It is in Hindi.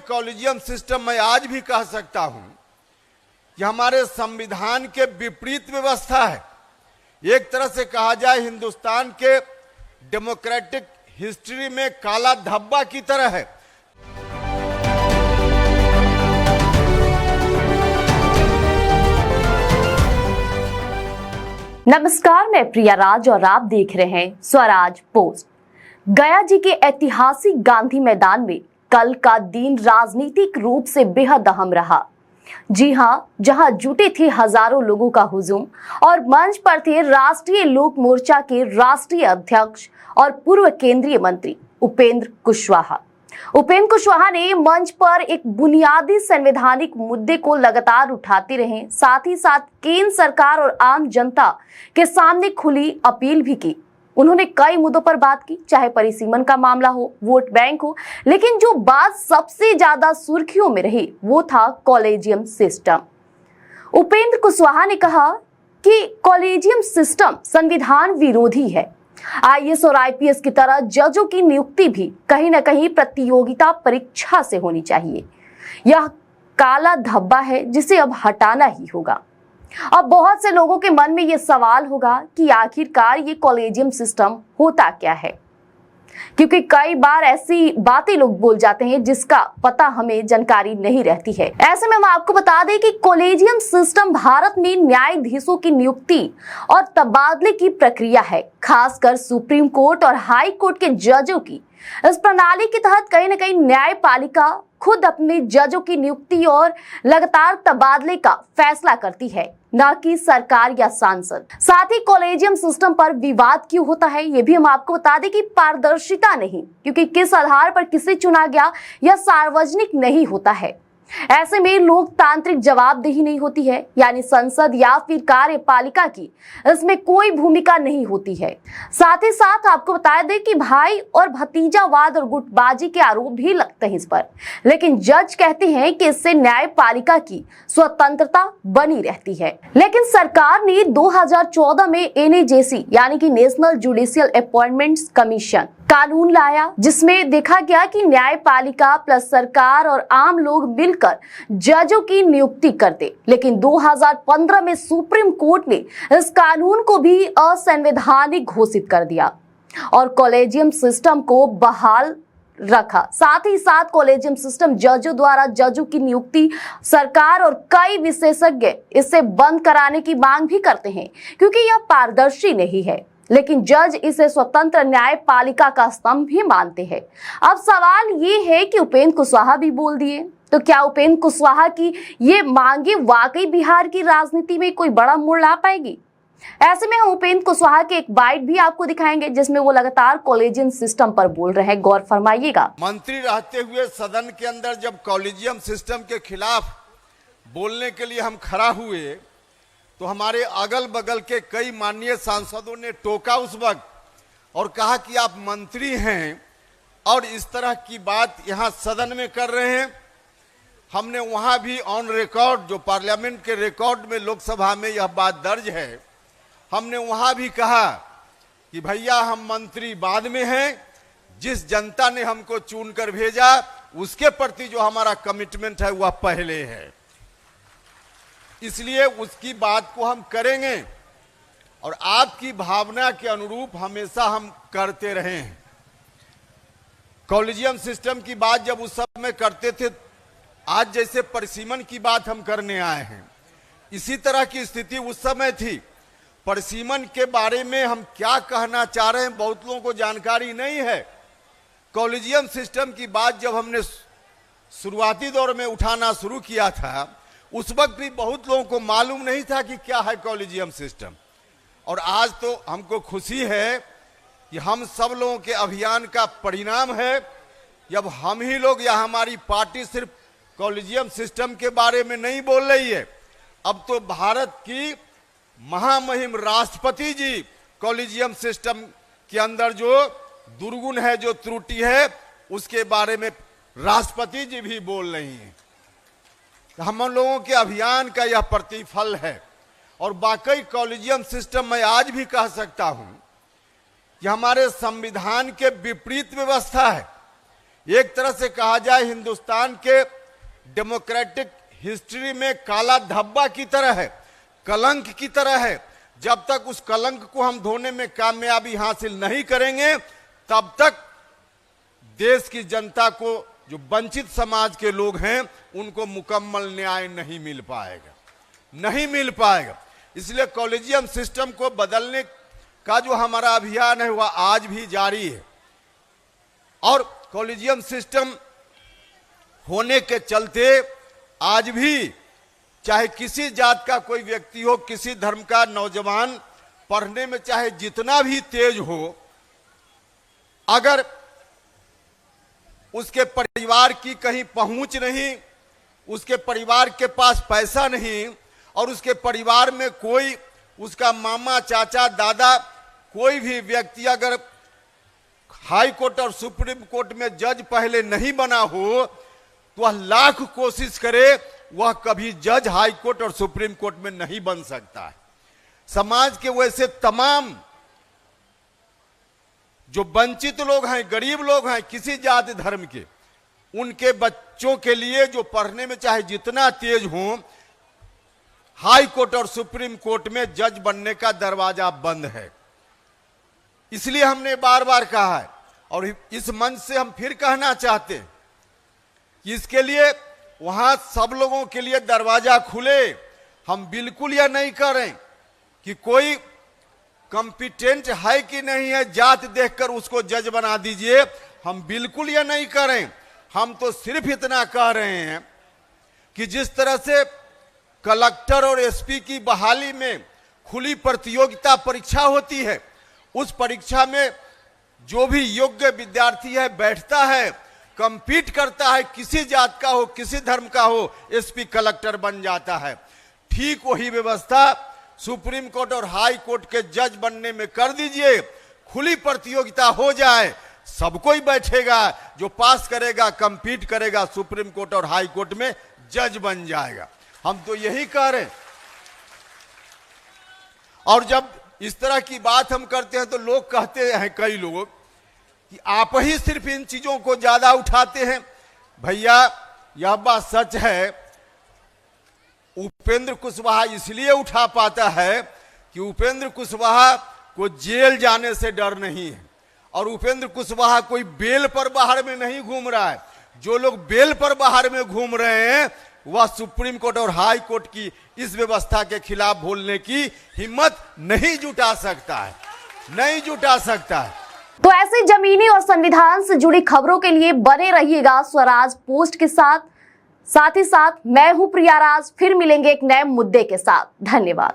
कॉलेजियम सिस्टम मैं आज भी कह सकता हूं कि हमारे संविधान के विपरीत व्यवस्था है। एक तरह से कहा जाए हिंदुस्तान के डेमोक्रेटिक हिस्ट्री में काला धब्बा की तरह है। नमस्कार, मैं प्रिया राज और आप देख रहे हैं स्वराज पोस्ट। गया जी के ऐतिहासिक गांधी मैदान में कल का दिन राजनीतिक रूप से बेहद अहम रहा। जी हां, जहां जुटे थे हजारों लोगों का हुजूम और मंच पर थे राष्ट्रीय लोक मोर्चा के राष्ट्रीय अध्यक्ष और पूर्व केंद्रीय मंत्री उपेंद्र कुशवाहा। उपेंद्र कुशवाहा ने मंच पर एक बुनियादी संवैधानिक मुद्दे को लगातार उठाते रहे, साथ ही साथ केंद्र सरकार और आम जनता के सामने खुली अपील भी की। उन्होंने कई मुद्दों पर बात की, चाहे परिसीमन का मामला हो, वोट बैंक हो, लेकिन जो बात सबसे ज्यादा सुर्खियों में रही वो था कॉलेजियम सिस्टम। उपेंद्र कुशवाहा ने कहा कि कॉलेजियम सिस्टम संविधान विरोधी है। आईएएस और आईपीएस की तरह जजों की नियुक्ति भी कहीं ना कहीं प्रतियोगिता परीक्षा से होनी चाहिए। यह काला धब्बा है जिसे अब हटाना ही होगा। अब बहुत से लोगों के मन में यह सवाल होगा कि आखिरकार ये कॉलेजियम सिस्टम होता क्या है, क्योंकि कई बार ऐसी बातें लोग बोल जाते हैं जिसका पता हमें जानकारी नहीं रहती है। ऐसे में हम आपको बता दें कि कॉलेजियम सिस्टम भारत में न्यायाधीशों की नियुक्ति और तबादले की प्रक्रिया है, खासकर सुप्रीम कोर्ट और हाई कोर्ट के जजों की। इस प्रणाली के तहत कहीं न कहीं न्यायपालिका खुद अपने जजों की नियुक्ति और लगातार तबादले का फैसला करती है, न कि सरकार या सांसद। साथ ही कॉलेजियम सिस्टम पर विवाद क्यों होता है ये भी हम आपको बता दें कि पारदर्शिता नहीं, क्योंकि किस आधार पर किसे चुना गया यह सार्वजनिक नहीं होता है। ऐसे में लोकतांत्रिक जवाबदेही नहीं होती है, यानी संसद या फिर कार्यपालिका की इसमें कोई भूमिका नहीं होती है। साथ ही साथ आपको बता दें कि भाई और भतीजावाद और गुटबाजी के आरोप भी लगते हैं इस पर, लेकिन जज कहते हैं कि इससे न्यायपालिका की स्वतंत्रता बनी रहती है। लेकिन सरकार ने 2014 में एनएजेसी यानी कि नेशनल जुडिशियल अपॉइंटमेंट्स कमीशन कानून लाया, जिसमें देखा गया कि न्यायपालिका प्लस सरकार और आम लोग मिलकर जजों की नियुक्ति करते। लेकिन 2015 में सुप्रीम कोर्ट ने इस कानून को भी असंवैधानिक घोषित कर दिया और कॉलेजियम सिस्टम को बहाल रखा। साथ ही साथ कॉलेजियम सिस्टम जजों द्वारा जजों की नियुक्ति सरकार और कई विशेषज्ञ इसे बंद कराने की मांग भी करते हैं, क्योंकि यह पारदर्शी नहीं है। लेकिन जज इसे स्वतंत्र न्यायपालिका का स्तंभ भी मानते हैं। अब सवाल ये है कि उपेंद्र कुशवाहा भी बोल दिए, तो क्या उपेंद्र कुशवाहा की ये मांगे वाकई बिहार की राजनीति में कोई बड़ा मोड़ ला पाएगी? ऐसे में हम उपेंद्र कुशवाहा के एक बाइट भी आपको दिखाएंगे जिसमें वो लगातार कॉलेजियम सिस्टम पर बोल रहे हैं, गौर फरमाइएगा। मंत्री रहते हुए सदन के अंदर जब कॉलेजियम सिस्टम के खिलाफ बोलने के लिए हम खड़ा हुए तो हमारे अगल बगल के कई माननीय सांसदों ने टोका उस वक्त और कहा कि आप मंत्री हैं और इस तरह की बात यहां सदन में कर रहे हैं। हमने वहां भी ऑन रिकॉर्ड, जो पार्लियामेंट के रिकॉर्ड में लोकसभा में यह बात दर्ज है, हमने वहां भी कहा कि भैया हम मंत्री बाद में हैं, जिस जनता ने हमको चुनकर भेजा उसके प्रति जो हमारा कमिटमेंट है वह पहले है, इसलिए उसकी बात को हम करेंगे और आपकी भावना के अनुरूप हमेशा हम करते रहे हैं। कॉलेजियम सिस्टम की बात जब उस समय करते थे, आज जैसे परिसीमन की बात हम करने आए हैं, इसी तरह की स्थिति उस समय थी। परिसीमन के बारे में हम क्या कहना चाह रहे हैं बहुत लोगों को जानकारी नहीं है। कॉलेजियम सिस्टम की बात जब हमने शुरुआती दौर में उठाना शुरू किया था, उस वक्त भी बहुत लोगों को मालूम नहीं था कि क्या है कॉलेजियम सिस्टम। और आज तो हमको खुशी है कि हम सब लोगों के अभियान का परिणाम है, जब हम ही लोग या हमारी पार्टी सिर्फ कॉलेजियम सिस्टम के बारे में नहीं बोल रही है, अब तो भारत की महामहिम राष्ट्रपति जी कॉलेजियम सिस्टम के अंदर जो दुर्गुण है, जो त्रुटि है, उसके बारे में राष्ट्रपति जी भी बोल रही हैं। हम लोगों के अभियान का यह प्रतिफल है। और वाकई कॉलेजियम सिस्टम मैं आज भी कह सकता हूं कि हमारे संविधान के विपरीत व्यवस्था है। एक तरह से कहा जाए हिंदुस्तान के डेमोक्रेटिक हिस्ट्री में काला धब्बा की तरह है, कलंक की तरह है। जब तक उस कलंक को हम धोने में कामयाबी हासिल नहीं करेंगे, तब तक देश की जनता को, जो वंचित समाज के लोग हैं, उनको मुकम्मल न्याय नहीं मिल पाएगा, नहीं मिल पाएगा। इसलिए कॉलेजियम सिस्टम को बदलने का जो हमारा अभियान है वह आज भी जारी है। और कॉलेजियम सिस्टम होने के चलते आज भी चाहे किसी जात का कोई व्यक्ति हो, किसी धर्म का नौजवान पढ़ने में चाहे जितना भी तेज हो, अगर उसके परिवार की कहीं पहुंच नहीं, उसके परिवार के पास पैसा नहीं, और उसके परिवार में कोई उसका मामा, चाचा, दादा, कोई भी व्यक्ति अगर हाई कोर्ट और सुप्रीम कोर्ट में जज पहले नहीं बना हो, तो वह लाख कोशिश करे, वह कभी जज हाई कोर्ट और सुप्रीम कोर्ट में नहीं बन सकता है। समाज के वैसे तमाम जो वंचित लोग हैं, गरीब लोग हैं, किसी जाति धर्म के, उनके बच्चों के लिए जो पढ़ने में चाहे जितना तेज हो, हाई कोर्ट और सुप्रीम कोर्ट में जज बनने का दरवाजा बंद है। इसलिए हमने बार बार कहा है, और इस मंच से हम फिर कहना चाहते हैं कि इसके लिए वहां सब लोगों के लिए दरवाजा खुले। हम बिल्कुल यह नहीं करें कि कोई कॉम्पिटेंट है कि नहीं है, जात देखकर उसको जज बना दीजिए, हम बिल्कुल यह नहीं करें। हम तो सिर्फ इतना कह रहे हैं कि जिस तरह से कलेक्टर और एसपी की बहाली में खुली प्रतियोगिता परीक्षा होती है, उस परीक्षा में जो भी योग्य विद्यार्थी है बैठता है, कंपीट करता है, किसी जात का हो, किसी धर्म का हो, एसपी कलेक्टर बन जाता है। ठीक वही व्यवस्था सुप्रीम कोर्ट और हाई कोर्ट के जज बनने में कर दीजिए। खुली प्रतियोगिता हो जाए, सब कोई बैठेगा, जो पास करेगा, कंपीट करेगा, सुप्रीम कोर्ट और हाई कोर्ट में जज बन जाएगा। हम तो यही कह रहे हैं। और जब इस तरह की बात हम करते हैं तो लोग कहते हैं, कई लोग, कि आप ही सिर्फ इन चीजों को ज्यादा उठाते हैं। भैया, यह बात सच है, उपेंद्र कुशवाहा इसलिए उठा पाता है कि उपेंद्र कुशवाहा को जेल जाने से डर नहीं है, और उपेंद्र कुशवाहा कोई बेल पर बाहर में नहीं घूम रहा है। जो लोग बेल पर बाहर में घूम रहे हैं, वह सुप्रीम कोर्ट और हाई कोर्ट की इस व्यवस्था के खिलाफ बोलने की हिम्मत नहीं जुटा सकता है, नहीं जुटा सकता है। तो ऐसे जमीनी और संविधान से जुड़ी खबरों के लिए बने रहिएगा स्वराज पोस्ट के साथ। साथ ही साथ मैं हूं प्रिया राज, फिर मिलेंगे एक नए मुद्दे के साथ। धन्यवाद।